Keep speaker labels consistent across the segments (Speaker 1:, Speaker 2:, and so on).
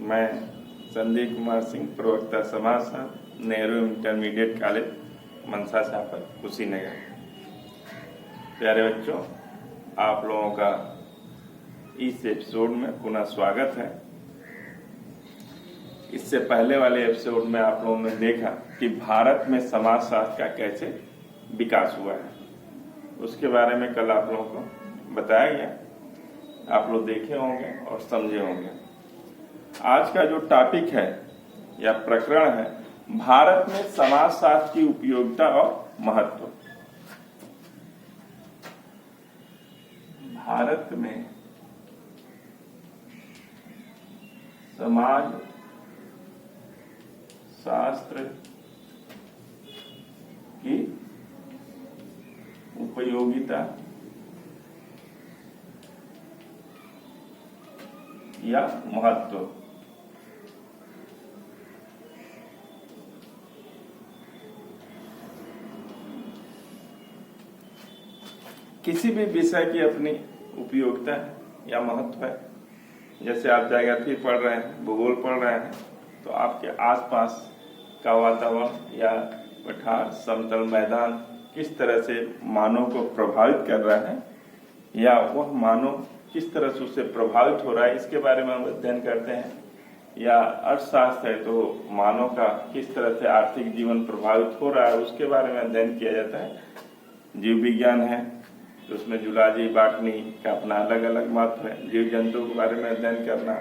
Speaker 1: मैं संदीप कुमार सिंह, प्रवक्ता समाजशास्त्र, नेहरू इंटरमीडिएट कॉलेज, मनसा छापर, कुशीनगर। प्यारे बच्चों, आप लोगों का इस एपिसोड में पुनः स्वागत है। इससे पहले वाले एपिसोड में आप लोगों ने देखा कि भारत में समाजशास्त्र का कैसे विकास हुआ है, उसके बारे में कल आप लोगों को बताया गया। आप लोग देखे होंगे और समझे होंगे। आज का जो टॉपिक है या प्रकरण है, भारत में समाजशास्त्र की उपयोगिता और महत्व। भारत में समाज शास्त्र की उपयोगिता या महत्व। किसी भी विषय की अपनी उपयोगिता है या महत्व है। जैसे आप ज्योग्राफी पढ़ रहे हैं, भूगोल पढ़ रहे हैं, तो आपके आसपास का वातावरण या पठार, समतल मैदान किस तरह से मानव को प्रभावित कर रहा है या वह मानव किस तरह से उससे प्रभावित हो रहा है, इसके बारे में हम अध्ययन करते हैं। या अर्थशास्त्र है तो मानव का किस तरह से आर्थिक जीवन प्रभावित हो रहा है, उसके बारे में अध्ययन किया जाता है। जीव विज्ञान है तो उसमें जूलॉजी, बॉटनी का अपना अलग अलग महत्व है। जीव जंतु के बारे में अध्ययन करना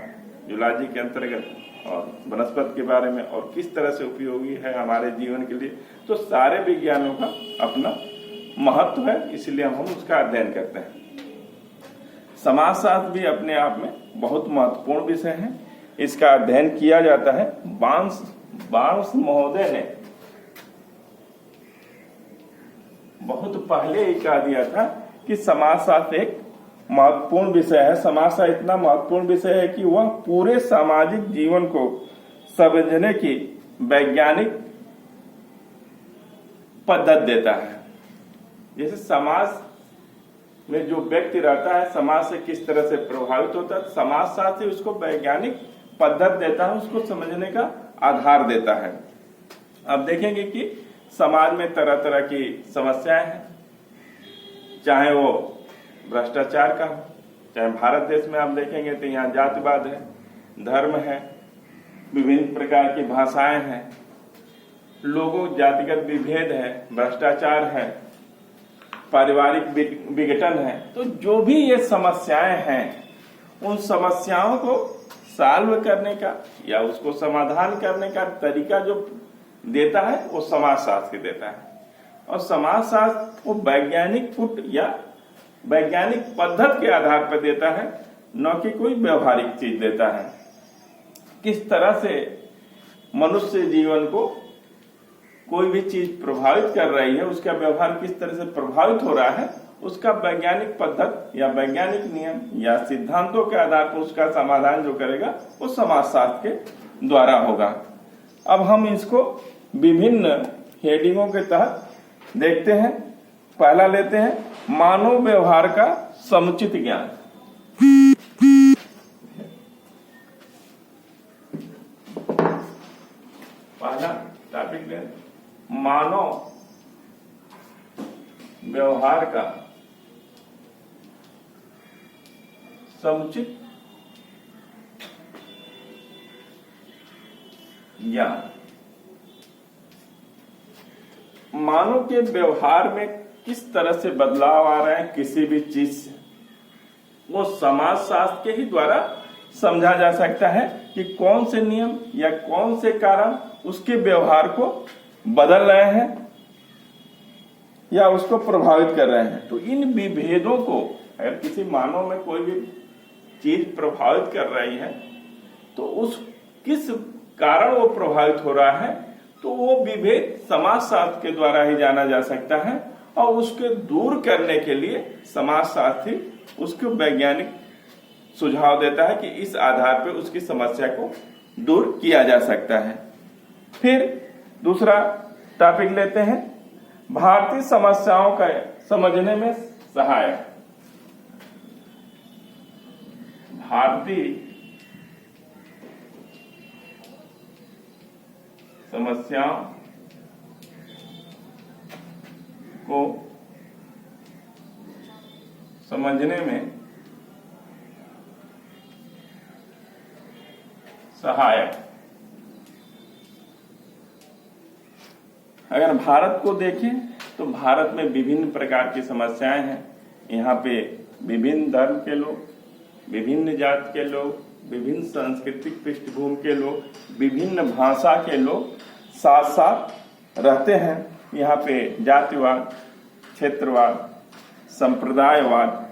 Speaker 1: जूलॉजी के अंतर्गत, और वनस्पति के बारे में, और किस तरह से उपयोगी है हमारे जीवन के लिए। तो सारे विज्ञानों का अपना महत्व है, इसलिए हम उसका अध्ययन करते हैं। समाजशास्त्र भी अपने आप में बहुत महत्वपूर्ण विषय है। इसका अध्ययन किया जाता है। बांस महोदय ने बहुत पहले ही कह दिया था कि समाजशास्त्र एक महत्वपूर्ण विषय है। समाजशास्त्र इतना महत्वपूर्ण विषय है कि वह पूरे सामाजिक जीवन को समझने की वैज्ञानिक पद्धति देता है। जैसे समाज में जो व्यक्ति रहता है, समाज से किस तरह से प्रभावित होता है, समाजशास्त्र उसको वैज्ञानिक पद्धति देता है, उसको समझने का आधार देता है। अब देखेंगे कि समाज में तरह तरह की समस्याएं हैं, चाहे वो भ्रष्टाचार का हो, चाहे भारत देश में आप देखेंगे तो यहाँ जातिवाद है, धर्म है, विभिन्न प्रकार की भाषाएं हैं, लोगों जातिगत विभेद है, भ्रष्टाचार है, पारिवारिक विघटन है। तो जो भी ये समस्याएं हैं, उन समस्याओं को सॉल्व करने का या उसको समाधान करने का तरीका जो देता है वो समाजशास्त्र देता है। और समाजशास्त्र वो वैज्ञानिक पुट या वैज्ञानिक पद्धति के आधार पर देता है, न कि कोई व्यवहारिक चीज देता है। किस तरह से मनुष्य जीवन को कोई भी चीज प्रभावित कर रही है, उसका व्यवहार किस तरह से प्रभावित हो रहा है, उसका वैज्ञानिक पद्धति या वैज्ञानिक नियम या सिद्धांतों के आधार पर उसका समाधान जो करेगा वो समाजशास्त्र के द्वारा होगा। अब हम इसको विभिन्न हेडिंगों के तहत देखते हैं। पहला लेते हैं मानव व्यवहार का समुचित ज्ञान। पहला टॉपिक ले मानव व्यवहार का समुचित ज्ञान। मानव के व्यवहार में किस तरह से बदलाव आ रहे हैं किसी भी चीज से, वो समाजशास्त्र के ही द्वारा समझा जा सकता है कि कौन से नियम या कौन से कारण उसके व्यवहार को बदल रहे हैं या उसको प्रभावित कर रहे हैं। तो इन विभेदों को, अगर किसी मानव में कोई भी चीज प्रभावित कर रही है तो उस किस कारण वो प्रभावित हो रहा है, तो वो विभेद समाजशास्त्र के द्वारा ही जाना जा सकता है। और उसके दूर करने के लिए समाजशास्त्री उसको वैज्ञानिक सुझाव देता है कि इस आधार पर उसकी समस्या को दूर किया जा सकता है। फिर दूसरा टॉपिक लेते हैं भारतीय समस्याओं का समझने में सहायक। भारतीय समस्याओं को समझने में सहायक। अगर भारत को देखें तो भारत में विभिन्न प्रकार की समस्याएं हैं। यहाँ पे विभिन्न धर्म के लोग, विभिन्न जाति के लोग, विभिन्न सांस्कृतिक पृष्ठभूमि के लोग, विभिन्न भाषा के लोग साथ साथ रहते हैं। यहाँ पे जातिवाद, क्षेत्रवाद, संप्रदायवाद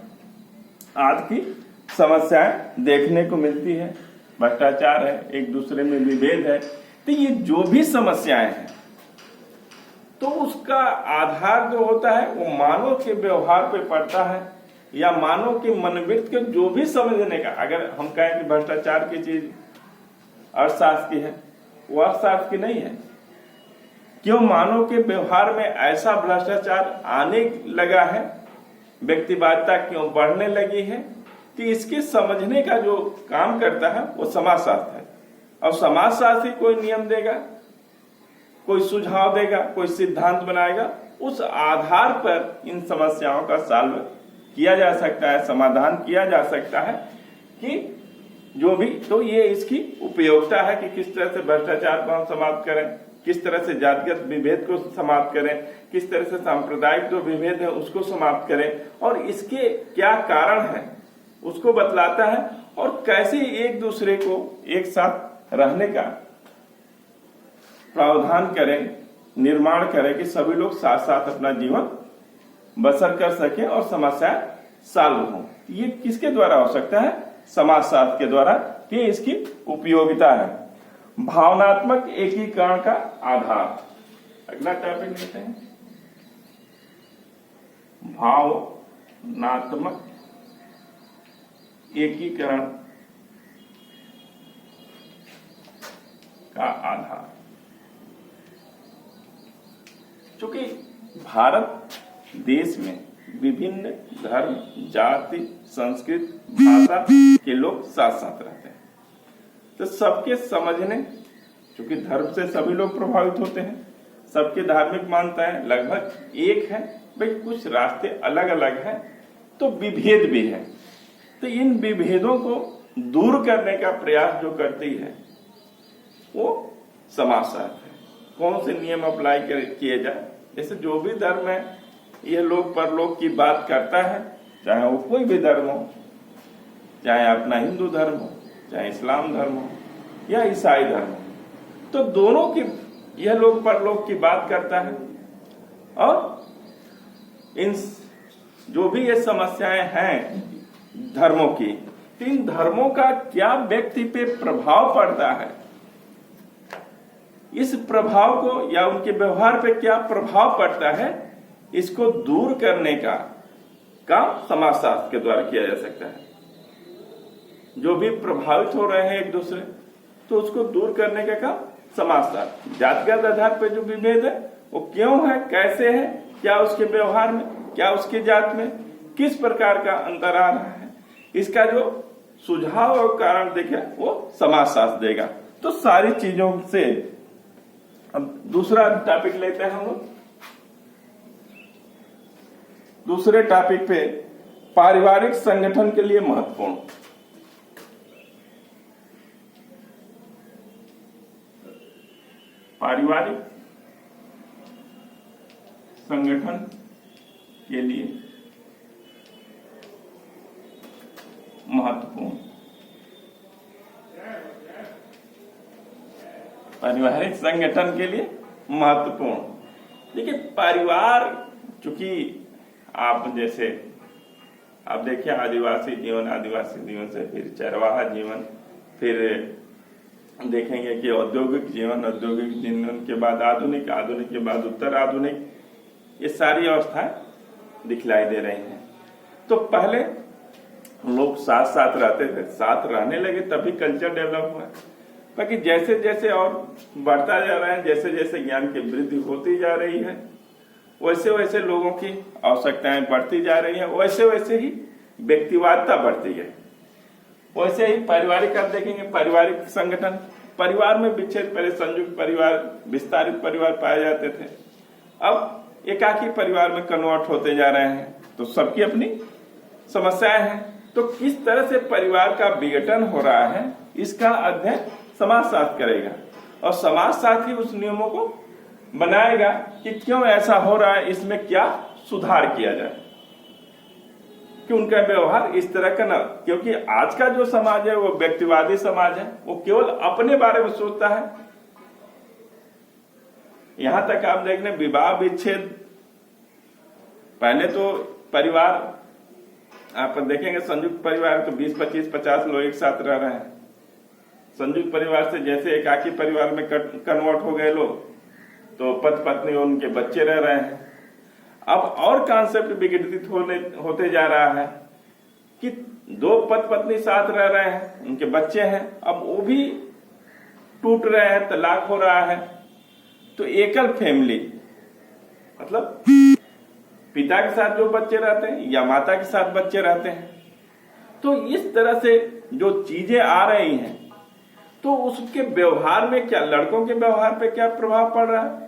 Speaker 1: आदि की समस्याएं देखने को मिलती है। भ्रष्टाचार है, एक दूसरे में विभेद है। तो ये जो भी समस्याएं हैं तो उसका आधार जो होता है वो मानव के व्यवहार पे पड़ता है या मानव के मनोवृत्ति के जो भी समझने का। अगर हम कहें कि भ्रष्टाचार की चीज अर्थशास्त्र की है, वो अर्थशास्त्र की नहीं है। क्यों मानव के व्यवहार में ऐसा भ्रष्टाचार आने लगा है, व्यक्तिवादिता क्यों बढ़ने लगी है, कि इसके समझने का जो काम करता है वो समाजशास्त्र है। और समाजशास्त्री कोई नियम देगा, कोई सुझाव देगा, कोई सिद्धांत बनाएगा, उस आधार पर इन समस्याओं का सॉल्व किया जा सकता है, समाधान किया जा सकता है कि जो भी। तो ये इसकी उपयोगिता है कि किस तरह से भ्रष्टाचार को हम समाप्त करें, किस तरह से जातिगत विभेद को समाप्त करें, किस तरह से सांप्रदायिक जो विभेद है उसको समाप्त करें, और इसके क्या कारण है उसको बतलाता है, और कैसे एक दूसरे को एक साथ रहने का प्रावधान करें, निर्माण करें कि सभी लोग साथ साथ अपना जीवन बसर कर सके और समस्याएं सॉल्व हो। ये किसके द्वारा हो सकता है? समाजशास्त्र के द्वारा। ये इसकी उपयोगिता है। भावनात्मक एकीकरण का आधार। अगला टॉपिक लेते हैं, भावनात्मक एकीकरण का आधार। चूंकि भारत देश में विभिन्न धर्म, जाति, संस्कृति, भाषा के लोग साथ साथ रहते हैं, तो सबके समझने, चूंकि धर्म से सभी लोग प्रभावित होते हैं, सबके धार्मिक मान्यताएं लगभग एक है, भाई कुछ रास्ते अलग अलग हैं, तो विभेद भी है। तो इन विभेदों को दूर करने का प्रयास जो करती है वो समाजशास्त्र है। कौन से नियम अप्लाई किए जाए, जैसे जो भी धर्म है ये लोक परलोक की बात करता है, चाहे वो कोई भी धर्म हो, चाहे अपना हिंदू धर्म हो, चाहे इस्लाम धर्म हो या ईसाई धर्म हो, तो दोनों की यह लोक परलोक की बात करता है। और इन जो भी ये समस्याएं हैं धर्मों की, इन धर्मों का क्या व्यक्ति पे प्रभाव पड़ता है, इस प्रभाव को या उनके व्यवहार पे क्या प्रभाव पड़ता है, इसको दूर करने का काम समाजशास्त्र के द्वारा किया जा सकता है। जो भी प्रभावित हो रहे हैं एक दूसरे, तो उसको दूर करने का काम समाजशास्त्र। जातिगत आधार पर जो विभेद है वो क्यों है, कैसे है, क्या उसके व्यवहार में, क्या उसके जात में किस प्रकार का अंतर आ रहा है, इसका जो सुझाव और कारण देखे वो समाजशास्त्र देगा। तो सारी चीजों से अब दूसरा टॉपिक लेते हैं हम लोग। दूसरे टॉपिक पे पारिवारिक संगठन के लिए महत्वपूर्ण। पारिवारिक संगठन के लिए महत्वपूर्ण। पारिवारिक संगठन के लिए महत्वपूर्ण। देखिए, परिवार, चूंकि आप जैसे आप देखिए आदिवासी जीवन से फिर चरवाहा जीवन, फिर देखेंगे कि औद्योगिक जीवन के बाद आधुनिक के बाद उत्तर आधुनिक, ये सारी अवस्थाएं दिखलाई दे रही हैं। तो पहले लोग साथ साथ रहते थे, साथ रहने लगे तभी कल्चर डेवलप हुआ। बाकी जैसे जैसे और बढ़ता जा रहा है, जैसे जैसे ज्ञान की वृद्धि होती जा रही है, वैसे वैसे लोगों की आवश्यकताएं बढ़ती जा रही है, वैसे वैसे ही व्यक्तिवादिता बढ़ती है। वैसे ही पारिवारिक, आप देखेंगे पारिवारिक संगठन, परिवार में विच्छेद, पहले संयुक्त परिवार, विस्तारित परिवार पाए जाते थे, अब एकाकी परिवार में कन्वर्ट होते जा रहे हैं। तो सबकी अपनी समस्याएं हैं। तो किस तरह से परिवार का विघटन हो रहा है, इसका अध्ययन समाजशास्त्र करेगा और समाजशास्त्री उस नियमों को बनाएगा कि क्यों ऐसा हो रहा है, इसमें क्या सुधार किया जाए कि उनका व्यवहार इस तरह का ना, क्योंकि आज का जो समाज है वो व्यक्तिवादी समाज है, वो केवल अपने बारे में सोचता है। यहां तक आप देख लें विवाह विच्छेद, पहले तो परिवार आप देखेंगे संयुक्त परिवार तो 20, 25, 50 लोग एक साथ रह रहे हैं। संयुक्त परिवार से जैसे एकाकी परिवार में कन्वर्ट हो गए लोग, तो पति पत्नी और उनके बच्चे रह रहे हैं। अब और कॉन्सेप्ट विघटित होते जा रहा है कि दो पति पत्नी साथ रह रहे हैं, उनके बच्चे हैं, अब वो भी टूट रहे हैं, तलाक हो रहा है। तो एकल फैमिली मतलब पिता के साथ जो बच्चे रहते हैं या माता के साथ बच्चे रहते हैं। तो इस तरह से जो चीजें आ रही हैं, तो उसके व्यवहार में क्या, लड़कों के व्यवहार पे क्या प्रभाव पड़ रहा है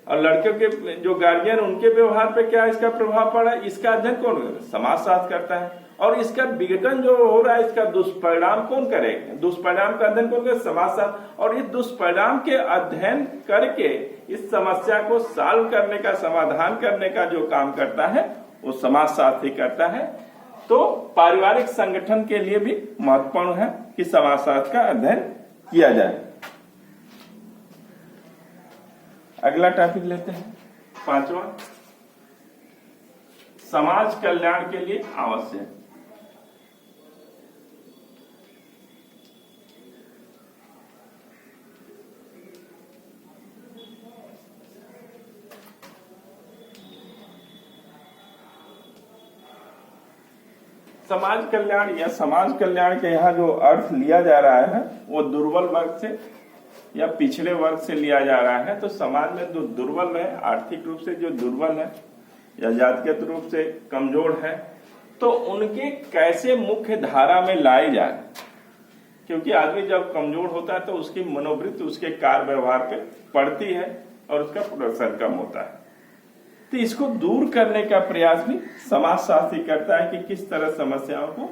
Speaker 1: और लड़कियों के जो गार्जियन उनके व्यवहार पे क्या इसका प्रभाव पड़ रहा है, इसका अध्ययन कौन, समाजशास्त्र करता है। और इसका विघटन जो हो रहा है, इसका दुष्परिणाम कौन करेगा, दुष्परिणाम का अध्ययन कौन करेगा, समाजशास्त्र। और इस दुष्परिणाम के अध्ययन करके इस समस्या को सॉल्व करने का, समाधान करने का जो काम करता है वो समाजशास्त्री करता है। तो पारिवारिक संगठन के लिए भी महत्वपूर्ण है कि समाजशास्त्र का अध्ययन किया जाए। अगला टॉपिक लेते हैं, 5वां, समाज कल्याण के लिए आवश्यक। समाज कल्याण या समाज कल्याण के यहाँ जो अर्थ लिया जा रहा है वो दुर्बल वर्ग से या पिछड़े वर्ग से लिया जा रहा है। तो समाज में जो दुर्बल है, आर्थिक रूप से जो दुर्बल है या जातिगत रूप से कमजोर है, तो उनके कैसे मुख्य धारा में लाए जाए, क्योंकि आदमी जब कमजोर होता है तो उसकी मनोवृत्ति उसके कार्य व्यवहार पे पड़ती है और उसका प्रदर्शन कम होता है। तो इसको दूर करने का प्रयास भी समाजशास्त्री करता है कि किस तरह समस्याओं को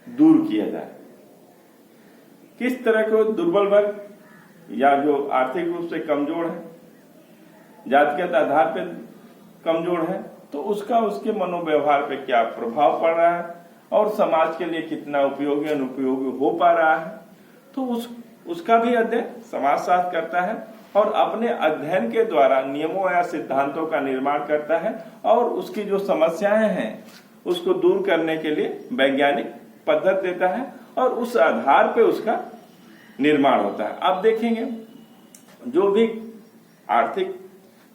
Speaker 1: दूर किया जाए, किस तरह के दुर्बल वर्ग या जो आर्थिक रूप से कमजोर है, जातिगत आधार पर कमजोर है, तो उसका उसके मनोव्यवहार पे क्या प्रभाव पड़ रहा है और समाज के लिए कितना उपयोगी अनुपयोगी हो पा रहा है। तो उसका भी अध्ययन समाजशास्त्र करता है और अपने अध्ययन के द्वारा नियमों या सिद्धांतों का निर्माण करता है और उसकी जो समस्याएं हैं उसको दूर करने के लिए वैज्ञानिक पद्धति देता है और उस आधार पे उसका निर्माण होता है। आप देखेंगे जो भी आर्थिक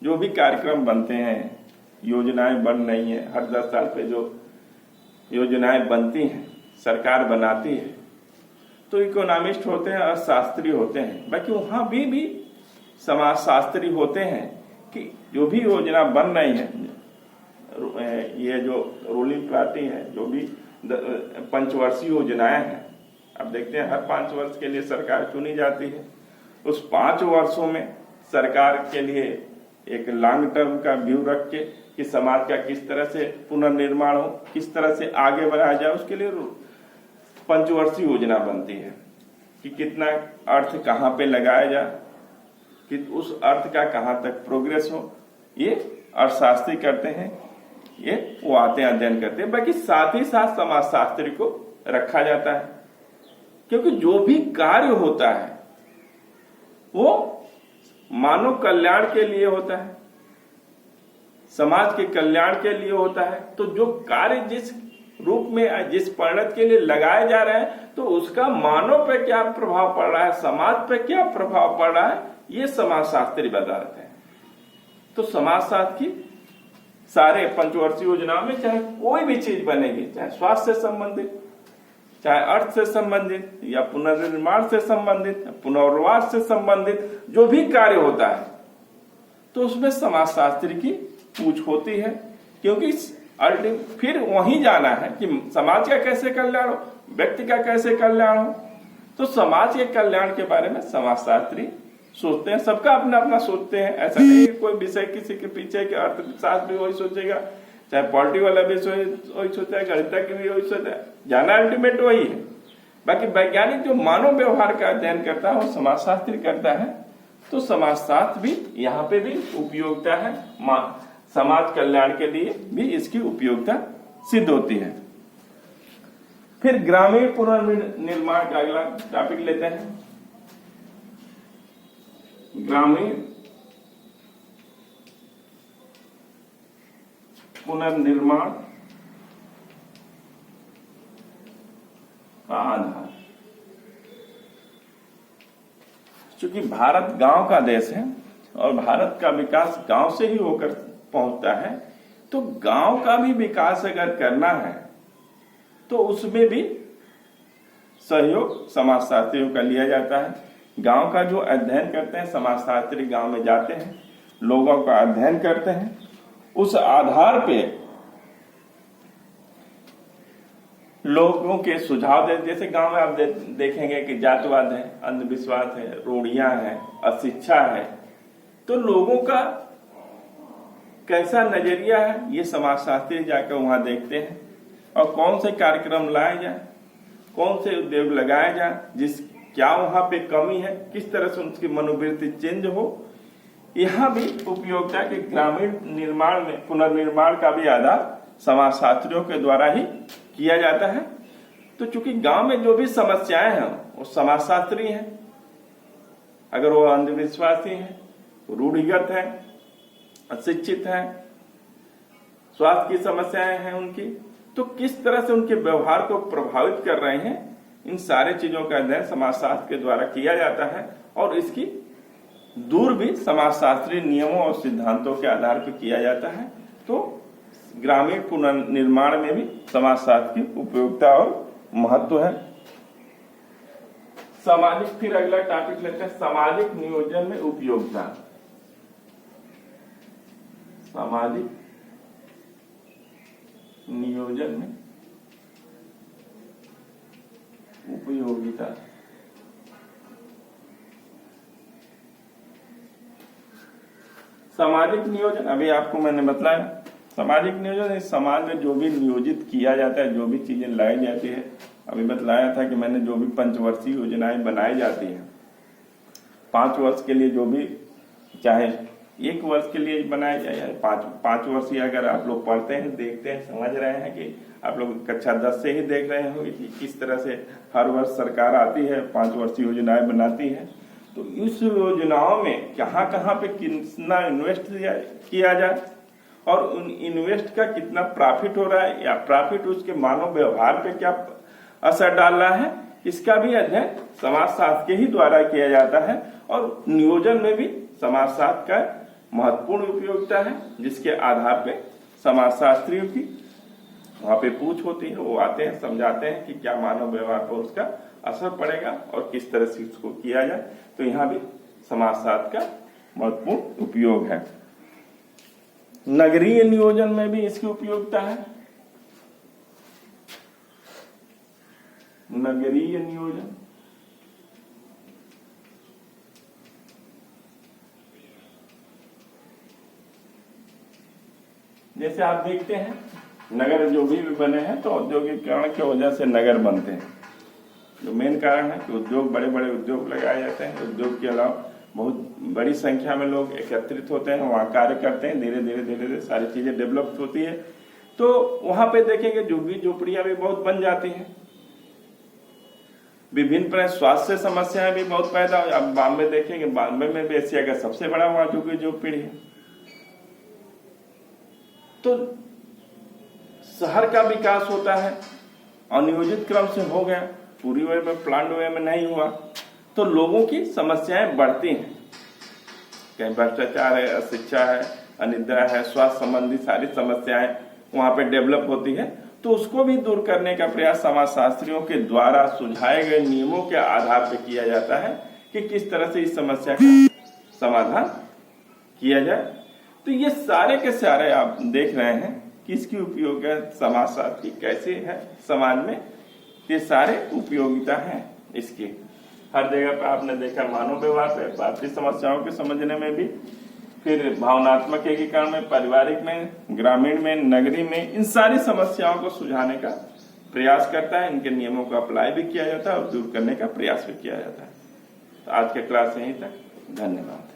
Speaker 1: जो भी कार्यक्रम बनते हैं, योजनाएं बन रही हैं, हर 10 साल पे जो योजनाएं बनती हैं सरकार बनाती है, तो इकोनॉमिस्ट होते हैं, अर्थशास्त्री होते हैं, बाकी वहां भी समाजशास्त्री होते हैं कि जो भी योजना बन रही है, ये जो रूलिंग पार्टी है, जो भी पंचवर्षीय योजनाएं हैं, अब देखते हैं हर 5 वर्ष के लिए सरकार चुनी जाती है। उस 5 वर्षों में सरकार के लिए एक लॉन्ग टर्म का व्यू रख के कि समाज का किस तरह से पुनर्निर्माण हो, किस तरह से आगे बढ़ाया जाए, उसके लिए पंचवर्षीय योजना बनती है कि कितना अर्थ कहाँ पे लगाया जाए, कि उस अर्थ का कहाँ तक प्रोग्रेस हो। ये अर्थशास्त्री करते हैं, ये वो आते हैं अध्ययन करते हैं। बाकी साथ ही साथ समाजशास्त्री को रखा जाता है, क्योंकि जो भी कार्य होता है वो मानव कल्याण के लिए होता है, समाज के कल्याण के लिए होता है। तो जो कार्य जिस रूप में जिस परिणत के लिए लगाए जा रहे हैं, तो उसका मानव पे क्या प्रभाव पड़ रहा है, समाज पे क्या प्रभाव पड़ रहा है, ये समाजशास्त्री बताते हैं। तो समाजशास्त्र की सारे पंचवर्षीय योजनाओं में चाहे कोई भी चीज बनेगी, चाहे स्वास्थ्य से संबंधित, चाहे अर्थ से संबंधित या पुनर्निर्माण से संबंधित, पुनर्वास से संबंधित जो भी कार्य होता है, तो उसमें समाजशास्त्री की पूछ होती है, क्योंकि फिर वहीं जाना है कि समाज का कैसे कल्याण हो, व्यक्ति का कैसे कल्याण हो। तो समाज के कल्याण के बारे में समाजशास्त्री सोचते हैं, सबका अपना अपना सोचते हैं। ऐसा नहीं है कोई विषय किसी के पीछे के अर्थशास्त्र भी वही सोचेगा, चाहे पॉलिटी वाला भी वही सोचता है, गणितज्ञ भी वही सोचता है, जाना अल्टीमेट वही है। बाकी वैज्ञानिक जो मानव व्यवहार का अध्ययन करता है वो समाजशास्त्री करता है। तो समाजशास्त्र भी यहाँ पे भी उपयोगिता है, समाज कल्याण के लिए भी इसकी उपयोगिता सिद्ध होती है। फिर ग्रामीण पुनर्निर्माण का अगला टॉपिक लेते हैं। ग्रामीण पुनर्निर्माण का आधार। चूंकि भारत गांव का देश है और भारत का विकास गांव से ही होकर पहुंचता है, तो गांव का भी विकास अगर करना है तो उसमें भी सहयोग समाजशास्त्रियों का लिया जाता है। गांव का जो अध्ययन करते हैं समाजशास्त्री, गांव में जाते हैं, लोगों का अध्ययन करते हैं, उस आधार पे लोगों के सुझाव देते। जैसे गांव में आप देखेंगे कि जातिवाद है, अंधविश्वास है, रूढ़ियां हैं, अशिक्षा है, तो लोगों का कैसा नजरिया है ये समाजशास्त्री जाकर वहां देखते हैं, और कौन से कार्यक्रम लाए जाए, कौन से उद्योग लगाए जाए, क्या वहां पे कमी है, किस तरह से उनकी मनोवृत्ति चेंज हो। यहाँ भी उपयोगिता के ग्रामीण निर्माण में पुनर्निर्माण का भी आधार समाजशास्त्रियों के द्वारा ही किया जाता है। तो चूंकि गांव में जो भी समस्याएं हैं वो समाजशास्त्री हैं, अगर वो अंधविश्वासी हैं, रूढ़िगत है, अशिक्षित है, स्वास्थ्य की समस्याएं हैं उनकी, तो किस तरह से उनके व्यवहार को प्रभावित कर रहे हैं, इन सारे चीजों का अध्ययन समाजशास्त्र के द्वारा किया जाता है। और इसकी दूर भी समाजशास्त्रीय नियमों और सिद्धांतों के आधार पर किया जाता है। तो ग्रामीण पुनर्निर्माण में भी समाजशास्त्र की उपयोगिता और महत्व है। सामाजिक, फिर अगला टॉपिक लेते हैं सामाजिक नियोजन में उपयोगिता। सामाजिक नियोजन में उपयोगिता। सामाजिक नियोजन अभी आपको मैंने बताया, सामाजिक नियोजन इस समाज में जो भी नियोजित किया जाता है, जो भी चीजें लाई जाती है, अभी बतलाया था कि मैंने जो भी पंचवर्षीय योजनाएं बनाई जाती हैं, 5 वर्ष के लिए जो भी, चाहे 1 वर्ष के लिए बनाया जाए, 5 वर्षीय अगर आप लोग पढ़ते हैं, देखते हैं, समझ रहे हैं कि आप लोग कक्षा 10 से ही देख रहे होंगे कि किस तरह से हर वर्ष सरकार आती है, 5 वर्षीय योजनाएं बनाती है। तो इस योजनाओं में कहाँ कहाँ पे कितना इन्वेस्ट किया जाए और उन इन्वेस्ट का कितना प्रॉफिट हो रहा है, या प्रॉफिट उसके मानव व्यवहार पे क्या असर डाल रहा है, इसका भी अध्ययन समाजशास्त्र के ही द्वारा किया जाता है। और नियोजन में भी समाजशास्त्र का महत्वपूर्ण उपयोगिता है, जिसके आधार पे समाजशास्त्रियों की वहां पे पूछ होती है, वो आते हैं, समझाते हैं कि क्या मानव व्यवहार पर उसका असर पड़ेगा और किस तरह से इसको किया जाए। तो यहाँ भी समाजशास्त्र का महत्वपूर्ण उपयोग है। नगरीय नियोजन में भी इसकी उपयोगिता है। नगरीय नियोजन, जैसे आप देखते हैं नगर जो भी बने हैं तो औद्योगिकरण की वजह से नगर बनते हैं। जो मेन कारण है कि उद्योग, बड़े बड़े उद्योग लगाए जाते हैं। उद्योग के अलावा बहुत बड़ी संख्या में लोग एकत्रित होते हैं, वहाँ कार्य करते हैं, धीरे धीरे धीरे धीरे सारी चीजें डेवलप होती है। तो वहां पे देखेंगे झुग्गी झोपड़ियां भी बहुत बन जाती हैं, विभिन्न प्रकार स्वास्थ्य समस्याएं भी बहुत पैदा हो। अब बॉम्बे देखेंगे, बॉम्बे में भी एशिया का सबसे बड़ा वहां झुग्गी झोपड़ी है। तो शहर का विकास होता है, अनियोजित क्रम से हो गया, पूरी वे में, प्लान्ड वे में नहीं हुआ, तो लोगों की समस्याएं बढ़ती हैं। कहीं भ्रष्टाचार है, अशिक्षा है, अनिद्रा है, स्वास्थ्य संबंधी सारी समस्याएं वहां पे डेवलप होती है। तो उसको भी दूर करने का प्रयास समाजशास्त्रियों के द्वारा सुझाए गए नियमों के आधार पर किया जाता है कि किस तरह से इस समस्या का समाधान किया जाए। तो ये सारे के सारे आप देख रहे हैं कि इसकी उपयोगिता समाजशास्त्र की कैसे है समाज में, ये सारे उपयोगिता है। इसकी हर जगह पे आपने देखा मानव व्यवहार पे, भारतीय समस्याओं के समझने में भी, फिर भावनात्मक एकीकरण में, पारिवारिक में, ग्रामीण में, नगरी में, इन सारी समस्याओं को सुलझाने का प्रयास करता है। इनके नियमों को अप्लाई भी किया जाता है और दूर करने का प्रयास भी किया जाता है। तो आज के क्लास यहीं तक, धन्यवाद।